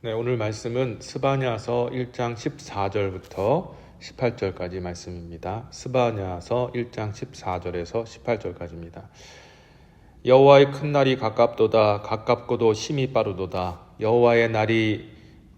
네, 오늘 말씀은 스바냐서 1장 14절부터 18절까지 말씀입니다. 스바냐서 1장 14절에서 18절까지입니다. 여호와의 큰 날이 가깝도다. 가깝고도 심히 빠르도다. 여호와의 날이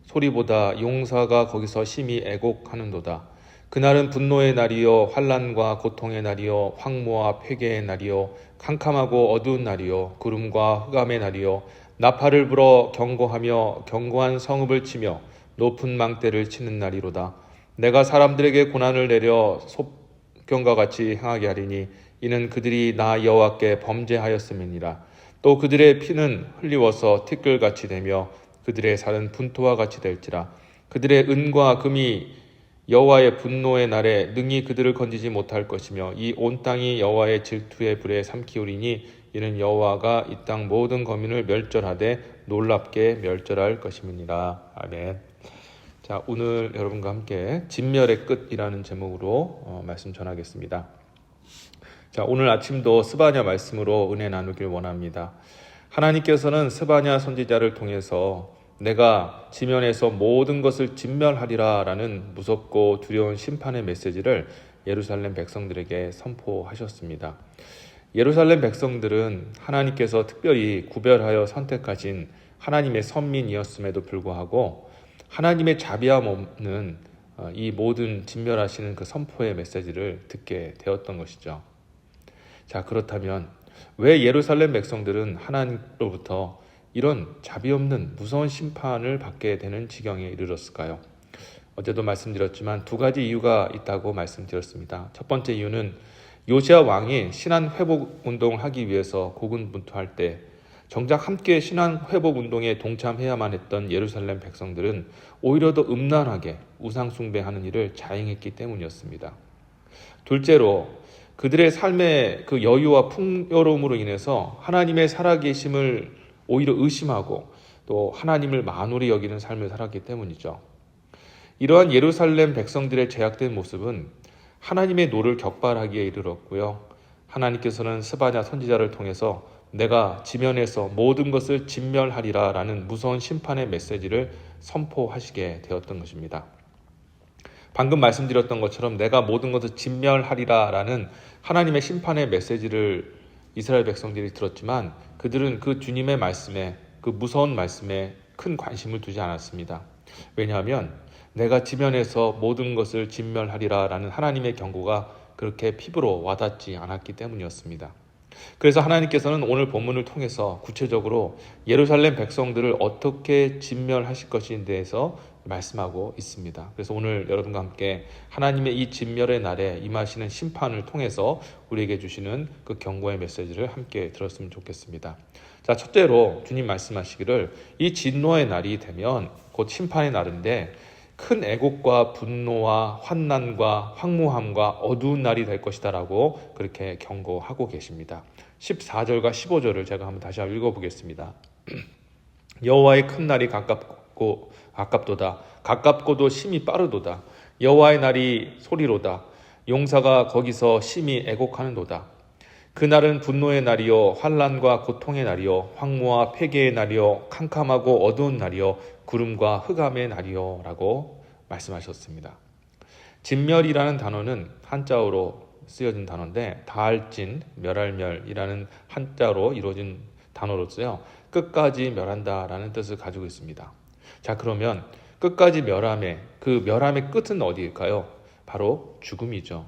소리보다 용사가 거기서 심히 애곡하는도다. 그날은 분노의 날이요 환난과 고통의 날이요 황무와 폐괴의 날이요 캄캄하고 어두운 날이요 구름과 흑암의 날이요 나팔을 불어 경고하며 견고한 성읍을 치며 높은 망대를 치는 날이로다. 내가 사람들에게 고난을 내려 속경과 같이 행하게 하리니 이는 그들이 나 여호와께 범죄하였음이니라. 또 그들의 피는 흘리워서 티끌같이 되며 그들의 살은 분토와 같이 될지라. 그들의 은과 금이 여호와의 분노의 날에 능히 그들을 건지지 못할 것이며 이 온 땅이 여호와의 질투의 불에 삼키우리니 이는 여호와가 이 땅 모든 거민을 멸절하되 놀랍게 멸절할 것임이니라. 아멘. 자, 오늘 여러분과 함께 진멸의 끝이라는 제목으로 말씀 전하겠습니다. 자, 오늘 아침도 스바냐 말씀으로 은혜 나누길 원합니다. 하나님께서는 스바냐 선지자를 통해서 내가 지면에서 모든 것을 진멸하리라 라는 무섭고 두려운 심판의 메시지를 예루살렘 백성들에게 선포하셨습니다. 예루살렘 백성들은 하나님께서 특별히 구별하여 선택하신 하나님의 선민이었음에도 불구하고 하나님의 자비함 없는 이 모든 진멸하시는 그 선포의 메시지를 듣게 되었던 것이죠. 자, 그렇다면 왜 예루살렘 백성들은 하나님로부터 이런 자비 없는 무서운 심판을 받게 되는 지경에 이르렀을까요? 어제도 말씀드렸지만 두 가지 이유가 있다고 말씀드렸습니다. 첫 번째 이유는 요시야 왕이 신안 회복 운동을 하기 위해서 고군분투할 때 정작 함께 신안 회복 운동에 동참해야만 했던 예루살렘 백성들은 오히려 더 음란하게 우상 숭배하는 일을 자행했기 때문이었습니다. 둘째로 그들의 삶의 그 여유와 풍요로움으로 인해서 하나님의 살아계심을 오히려 의심하고 또 하나님을 만홀히 여기는 삶을 살았기 때문이죠. 이러한 예루살렘 백성들의 제약된 모습은 하나님의 노를 격발하기에 이르렀고요. 하나님께서는 스바냐 선지자를 통해서 내가 지면에서 모든 것을 진멸하리라 라는 무서운 심판의 메시지를 선포하시게 되었던 것입니다. 방금 말씀드렸던 것처럼 내가 모든 것을 진멸하리라 라는 하나님의 심판의 메시지를 이스라엘 백성들이 들었지만 그들은 그 주님의 말씀에, 그 무서운 말씀에 큰 관심을 두지 않았습니다. 왜냐하면 내가 지면에서 모든 것을 진멸하리라 라는 하나님의 경고가 그렇게 피부로 와닿지 않았기 때문이었습니다. 그래서 하나님께서는 오늘 본문을 통해서 구체적으로 예루살렘 백성들을 어떻게 진멸하실 것인에 대해서 말씀하고 있습니다. 그래서 오늘 여러분과 함께 하나님의 이 진멸의 날에 임하시는 심판을 통해서 우리에게 주시는 그 경고의 메시지를 함께 들었으면 좋겠습니다. 자, 첫째로 주님 말씀하시기를 이 진노의 날이 되면 곧 심판의 날인데 큰 애곡과 분노와 환난과 황무함과 어두운 날이 될 것이다 라고 그렇게 경고하고 계십니다. 14절과 15절을 제가 한번 다시 읽어보겠습니다. 여호와의 큰 날이 가깝도다. 가깝고도 심히 빠르도다. 여호와의 날이 소리로다. 용사가 거기서 심히 애곡하는도다. 그날은 분노의 날이요 환난과 고통의 날이요 황무와 폐괴의 날이요 캄캄하고 어두운 날이요 구름과 흑암의 날이요 라고 말씀하셨습니다. 진멸이라는 단어는 한자어로 쓰여진 단어인데 다할진, 멸할멸이라는 한자로 이루어진 단어로서요 끝까지 멸한다 라는 뜻을 가지고 있습니다. 자, 그러면 끝까지 멸함의 그 멸함의 끝은 어디일까요? 바로 죽음이죠.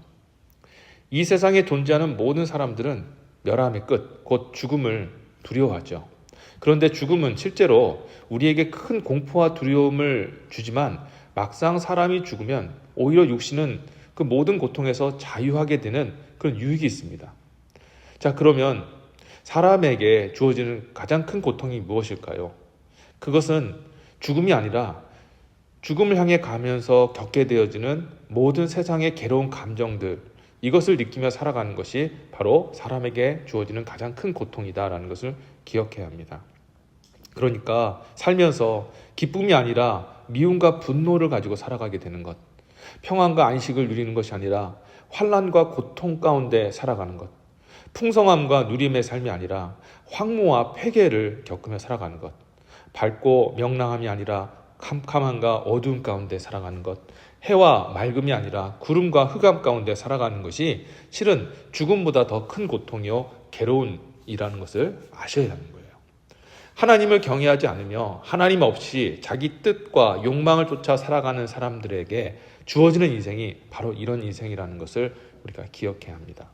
이 세상에 존재하는 모든 사람들은 멸함의 끝, 곧 죽음을 두려워하죠. 그런데 죽음은 실제로 우리에게 큰 공포와 두려움을 주지만 막상 사람이 죽으면 오히려 육신은 그 모든 고통에서 자유하게 되는 그런 유익이 있습니다. 자, 그러면 사람에게 주어지는 가장 큰 고통이 무엇일까요? 그것은 죽음이 아니라 죽음을 향해 가면서 겪게 되어지는 모든 세상의 괴로운 감정들, 이것을 느끼며 살아가는 것이 바로 사람에게 주어지는 가장 큰 고통이다라는 것을 기억해야 합니다. 그러니까 살면서 기쁨이 아니라 미움과 분노를 가지고 살아가게 되는 것, 평안과 안식을 누리는 것이 아니라 환난과 고통 가운데 살아가는 것, 풍성함과 누림의 삶이 아니라 황무와 폐괴를 겪으며 살아가는 것, 밝고 명랑함이 아니라 캄캄함과 어두움 가운데 살아가는 것, 해와 맑음이 아니라 구름과 흑암 가운데 살아가는 것이 실은 죽음보다 더 큰 고통이요 괴로움이라는 것을 아셔야 하는 거예요. 하나님을 경외하지 않으며 하나님 없이 자기 뜻과 욕망을 쫓아 살아가는 사람들에게 주어지는 인생이 바로 이런 인생이라는 것을 우리가 기억해야 합니다.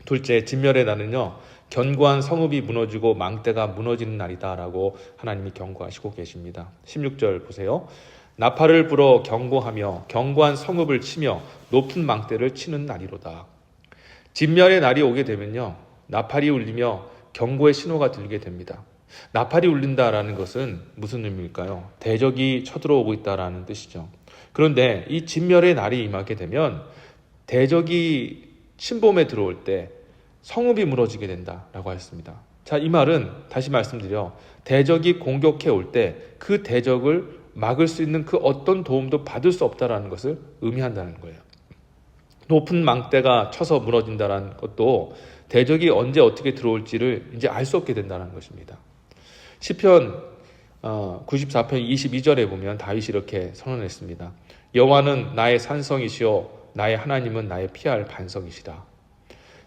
둘째, 진멸의 날은요, 견고한 성읍이 무너지고 망대가 무너지는 날이다라고 하나님이 경고하시고 계십니다. 16절 보세요. 나팔을 불어 경고하며 견고한 성읍을 치며 높은 망대를 치는 날이로다. 진멸의 날이 오게 되면요, 나팔이 울리며 경고의 신호가 들리게 됩니다. 나팔이 울린다라는 것은 무슨 의미일까요? 대적이 쳐들어오고 있다라는 뜻이죠. 그런데 이 진멸의 날이 임하게 되면 대적이 침범에 들어올 때 성읍이 무너지게 된다라고 했습니다. 자, 이 말은 다시 말씀드려 대적이 공격해 올 때 그 대적을 막을 수 있는 그 어떤 도움도 받을 수 없다라는 것을 의미한다는 거예요. 높은 망대가 쳐서 무너진다는 것도 대적이 언제 어떻게 들어올지를 이제 알 수 없게 된다는 것입니다. 시편 94편 22절에 보면 다윗이 이렇게 선언했습니다. 여호와는 나의 산성이시요 나의 하나님은 나의 피할 반석이시다.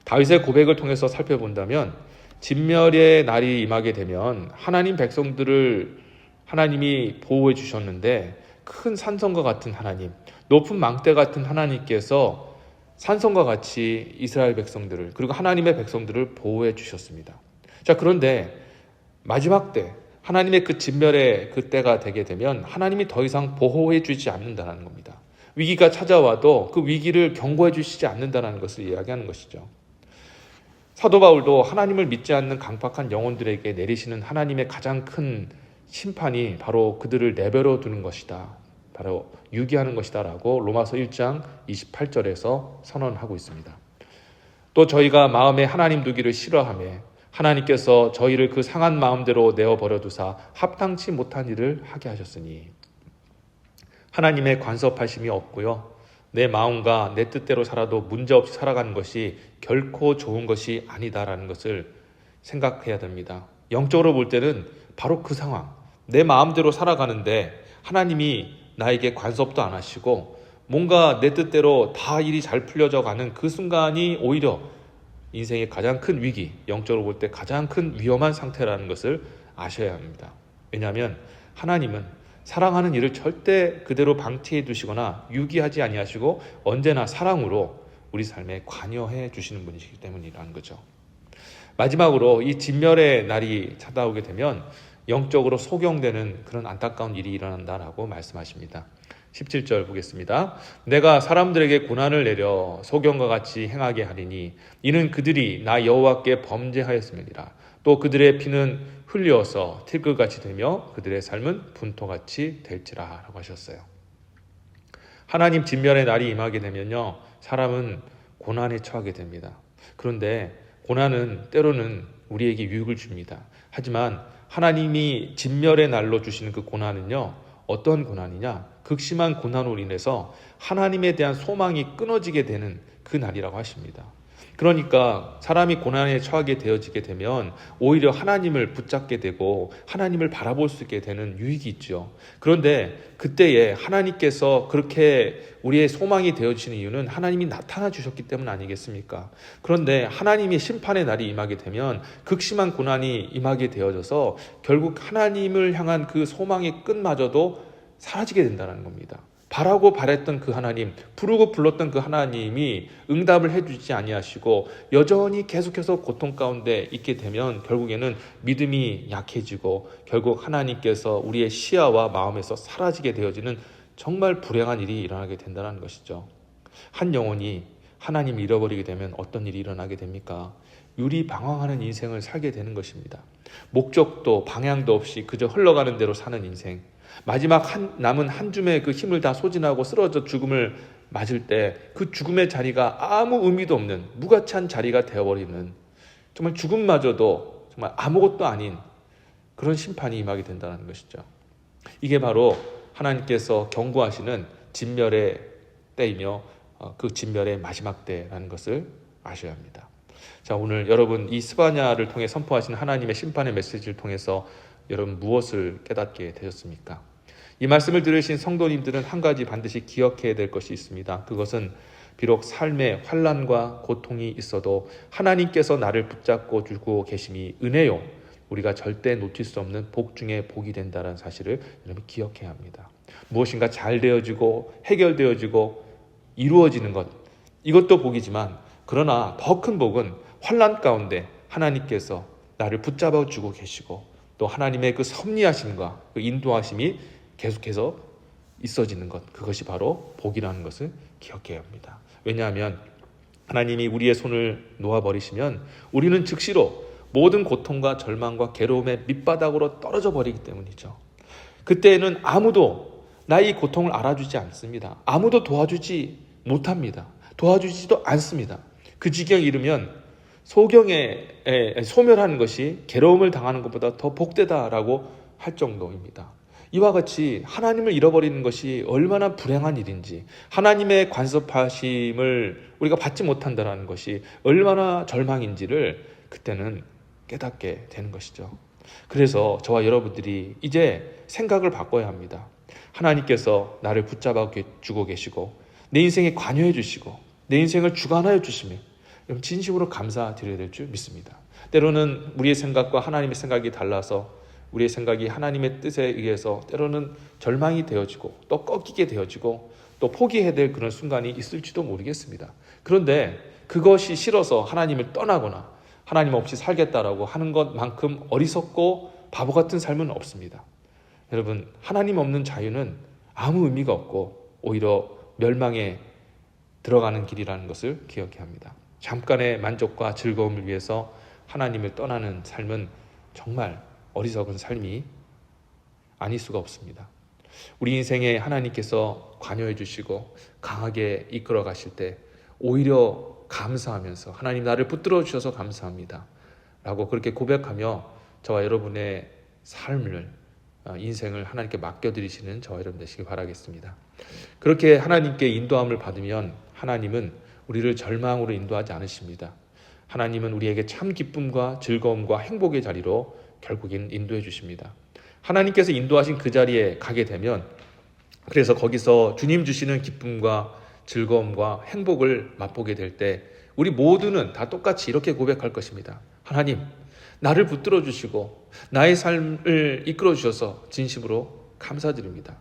다윗의 고백을 통해서 살펴본다면 진멸의 날이 임하게 되면 하나님 백성들을 하나님이 보호해 주셨는데 큰 산성과 같은 하나님, 높은 망대 같은 하나님께서 산성과 같이 이스라엘 백성들을 그리고 하나님의 백성들을 보호해 주셨습니다. 자, 그런데 마지막 때 하나님의 그 진멸의 그 때가 되게 되면 하나님이 더 이상 보호해 주지 않는다는 겁니다. 위기가 찾아와도 그 위기를 경고해 주시지 않는다는 것을 이야기하는 것이죠. 사도 바울도 하나님을 믿지 않는 강팍한 영혼들에게 내리시는 하나님의 가장 큰 심판이 바로 그들을 내버려 두는 것이다. 바로 유기하는 것이다 라고 로마서 1장 28절에서 선언하고 있습니다. 또 저희가 마음에 하나님 두기를 싫어하며 하나님께서 저희를 그 상한 마음대로 내어버려 두사 합당치 못한 일을 하게 하셨으니 하나님의 간섭하심이 없고요. 내 마음과 내 뜻대로 살아도 문제없이 살아가는 것이 결코 좋은 것이 아니다라는 것을 생각해야 됩니다. 영적으로 볼 때는 바로 그 상황, 내 마음대로 살아가는데 하나님이 나에게 간섭도 안 하시고 뭔가 내 뜻대로 다 일이 잘 풀려져 가는 그 순간이 오히려 인생의 가장 큰 위기, 영적으로 볼 때 가장 큰 위험한 상태라는 것을 아셔야 합니다. 왜냐하면 하나님은 사랑하는 일을 절대 그대로 방치해 두시거나 유기하지 아니하시고 언제나 사랑으로 우리 삶에 관여해 주시는 분이시기 때문이라는 거죠. 마지막으로 이 진멸의 날이 찾아오게 되면 영적으로 소경되는 그런 안타까운 일이 일어난다라고 말씀하십니다. 17절 보겠습니다. 내가 사람들에게 고난을 내려 소경과 같이 행하게 하리니 이는 그들이 나 여호와께 범죄하였음이니라. 또 그들의 피는 흘려서 틸끝같이 되며 그들의 삶은 분토같이 될지라 라고 하셨어요. 하나님 진멸의 날이 임하게 되면요, 사람은 고난에 처하게 됩니다. 그런데 고난은 때로는 우리에게 유익을 줍니다. 하지만 하나님이 진멸의 날로 주시는 그 고난은요, 어떤 고난이냐? 극심한 고난으로 인해서 하나님에 대한 소망이 끊어지게 되는 그 날이라고 하십니다. 그러니까 사람이 고난에 처하게 되어지게 되면 오히려 하나님을 붙잡게 되고 하나님을 바라볼 수 있게 되는 유익이 있죠. 그런데 그때에 하나님께서 그렇게 우리의 소망이 되어지는 이유는 하나님이 나타나 주셨기 때문 아니겠습니까? 그런데 하나님의 심판의 날이 임하게 되면 극심한 고난이 임하게 되어져서 결국 하나님을 향한 그 소망의 끝마저도 사라지게 된다는 겁니다. 바라고 바랬던 그 하나님, 부르고 불렀던 그 하나님이 응답을 해주지 아니하시고 여전히 계속해서 고통 가운데 있게 되면 결국에는 믿음이 약해지고 결국 하나님께서 우리의 시야와 마음에서 사라지게 되어지는 정말 불행한 일이 일어나게 된다는 것이죠. 한 영혼이 하나님을 잃어버리게 되면 어떤 일이 일어나게 됩니까? 유리방황하는 인생을 살게 되는 것입니다. 목적도 방향도 없이 그저 흘러가는 대로 사는 인생, 마지막 남은 한 줌의 그 힘을 다 소진하고 쓰러져 죽음을 맞을 때 그 죽음의 자리가 아무 의미도 없는 무가치한 자리가 되어버리는 정말 죽음마저도 정말 아무것도 아닌 그런 심판이 임하게 된다는 것이죠. 이게 바로 하나님께서 경고하시는 진멸의 때이며 그 진멸의 마지막 때라는 것을 아셔야 합니다. 자, 오늘 여러분 이 스바냐를 통해 선포하신 하나님의 심판의 메시지를 통해서 여러분 무엇을 깨닫게 되셨습니까? 이 말씀을 들으신 성도님들은 한 가지 반드시 기억해야 될 것이 있습니다. 그것은 비록 삶에 환난과 고통이 있어도 하나님께서 나를 붙잡고 주고 계심이 은혜요, 우리가 절대 놓칠 수 없는 복 중에 복이 된다는 사실을 여러분 기억해야 합니다. 무엇인가 잘 되어지고 해결되어지고 이루어지는 것, 이것도 복이지만 그러나 더 큰 복은 환난 가운데 하나님께서 나를 붙잡아 주고 계시고 또 하나님의 그 섭리하심과 그 인도하심이 계속해서 있어지는 것, 그것이 바로 복이라는 것을 기억해야 합니다. 왜냐하면 하나님이 우리의 손을 놓아버리시면 우리는 즉시로 모든 고통과 절망과 괴로움의 밑바닥으로 떨어져 버리기 때문이죠. 그때는 아무도 나의 고통을 알아주지 않습니다. 아무도 도와주지 못합니다. 도와주지도 않습니다. 그 지경에 이르면 소멸하는 것이 괴로움을 당하는 것보다 더 복되다라고 할 정도입니다. 이와 같이 하나님을 잃어버리는 것이 얼마나 불행한 일인지, 하나님의 간섭하심을 우리가 받지 못한다는 것이 얼마나 절망인지를 그때는 깨닫게 되는 것이죠. 그래서 저와 여러분들이 이제 생각을 바꿔야 합니다. 하나님께서 나를 붙잡아 주고 계시고 내 인생에 관여해 주시고 내 인생을 주관하여 주시며 진심으로 감사드려야 될 줄 믿습니다. 때로는 우리의 생각과 하나님의 생각이 달라서 우리의 생각이 하나님의 뜻에 의해서 때로는 절망이 되어지고 또 꺾이게 되어지고 또 포기해야 될 그런 순간이 있을지도 모르겠습니다. 그런데 그것이 싫어서 하나님을 떠나거나 하나님 없이 살겠다라고 하는 것만큼 어리석고 바보 같은 삶은 없습니다. 여러분, 하나님 없는 자유는 아무 의미가 없고 오히려 멸망에 들어가는 길이라는 것을 기억해야 합니다. 잠깐의 만족과 즐거움을 위해서 하나님을 떠나는 삶은 정말 어리석은 삶이 아닐 수가 없습니다. 우리 인생에 하나님께서 관여해 주시고 강하게 이끌어 가실 때 오히려 감사하면서 하나님 나를 붙들어 주셔서 감사합니다 라고 그렇게 고백하며 저와 여러분의 삶을, 인생을 하나님께 맡겨드리시는 저와 여러분 되시길 바라겠습니다. 그렇게 하나님께 인도함을 받으면 하나님은 우리를 절망으로 인도하지 않으십니다. 하나님은 우리에게 참 기쁨과 즐거움과 행복의 자리로 결국엔 인도해 주십니다. 하나님께서 인도하신 그 자리에 가게 되면 그래서 거기서 주님 주시는 기쁨과 즐거움과 행복을 맛보게 될 때 우리 모두는 다 똑같이 이렇게 고백할 것입니다. 하나님, 나를 붙들어 주시고 나의 삶을 이끌어 주셔서 진심으로 감사드립니다.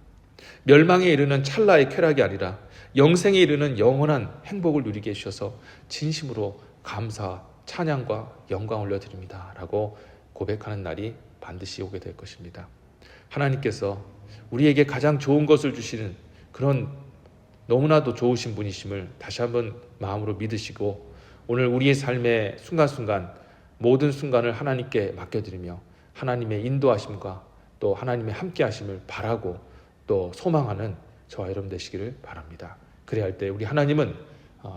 멸망에 이르는 찰나의 쾌락이 아니라 영생에 이르는 영원한 행복을 누리게 해주셔서 진심으로 감사, 찬양과 영광 올려드립니다 라고 고백하는 날이 반드시 오게 될 것입니다. 하나님께서 우리에게 가장 좋은 것을 주시는 그런 너무나도 좋으신 분이심을 다시 한번 마음으로 믿으시고 오늘 우리의 삶의 순간순간 모든 순간을 하나님께 맡겨드리며 하나님의 인도하심과 또 하나님의 함께하심을 바라고 또 소망하는 저와 여러분 되시기를 바랍니다. 그래야 할 때 우리 하나님은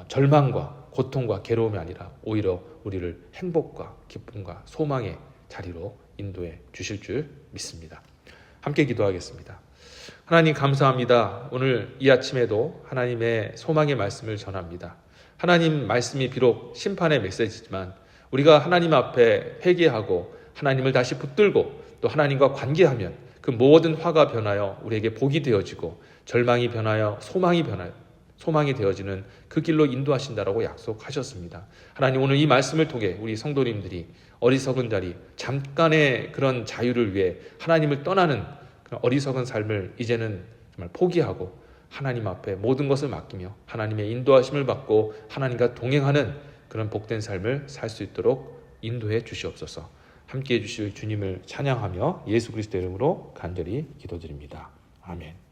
절망과 고통과 괴로움이 아니라 오히려 우리를 행복과 기쁨과 소망의 자리로 인도해 주실 줄 믿습니다. 함께 기도하겠습니다. 하나님 감사합니다. 오늘 이 아침에도 하나님의 소망의 말씀을 전합니다. 하나님 말씀이 비록 심판의 메시지지만 우리가 하나님 앞에 회개하고 하나님을 다시 붙들고 또 하나님과 관계하면 그 모든 화가 변하여 우리에게 복이 되어지고 절망이 변하여 소망이 되어지는 그 길로 인도하신다라고 약속하셨습니다. 하나님 오늘 이 말씀을 통해 우리 성도님들이 어리석은 자리, 잠깐의 그런 자유를 위해 하나님을 떠나는 그런 어리석은 삶을 이제는 정말 포기하고 하나님 앞에 모든 것을 맡기며 하나님의 인도하심을 받고 하나님과 동행하는 그런 복된 삶을 살 수 있도록 인도해 주시옵소서. 함께해 주실 주님을 찬양하며 예수 그리스도의 이름으로 간절히 기도드립니다. 아멘.